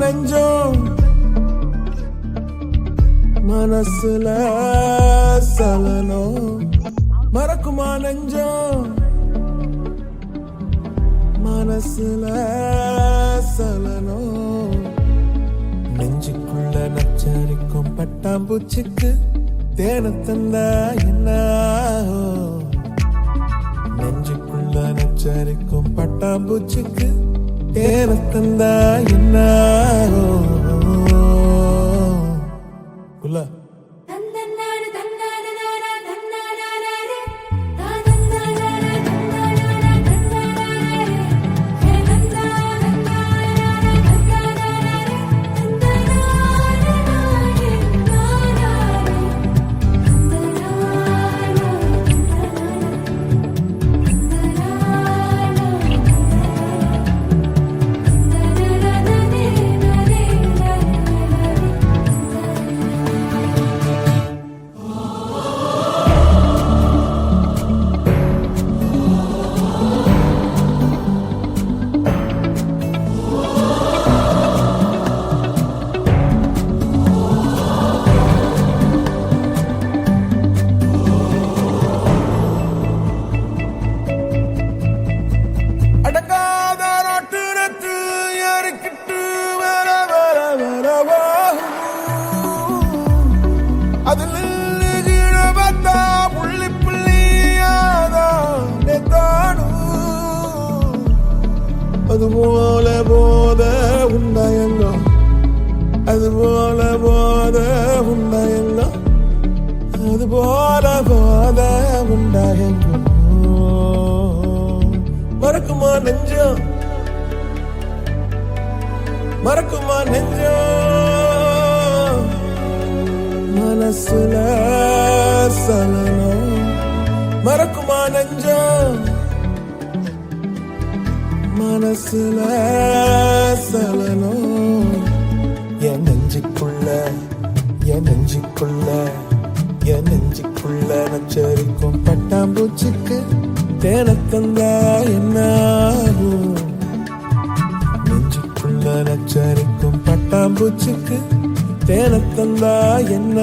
நெஞ்சம் மனசுல சலனம் மறக்குமா நெஞ்சம் மனசுல சலனம் நெஞ்சுக்குள்ள நச்சரிக்கும் பட்டாம்பூச்சிக்கு தேனத்தந்தா என்ன நெஞ்சுக்குள்ள நச்சரிக்கும் பட்டாம்பூச்சிக்கு தேனத்தந்தா என்ன உள்ள அதுபோல போத உண்டாயங்கோ அதுபோல போத உண்டாயங்கோ அதுபோல போத உண்டாயங்கோ மறக்குமா நெஞ்சம் மறக்குமா நெஞ்சம் மனசுல சலனம் மறக்குமா நெஞ்சம் மனசுல சலனம் என் நெஞ்சுக்குள்ள என் நெஞ்சுக்குள்ள என் நெஞ்சுக்குள்ள நச்சரிக்கும் பட்டாம்பூச்சிக்கு தேனத்தந்தா என்ன நெஞ்சுக்குள்ள நச்சரிக்கும் பட்டாம்பூச்சிக்கு தேனத்தந்தா என்ன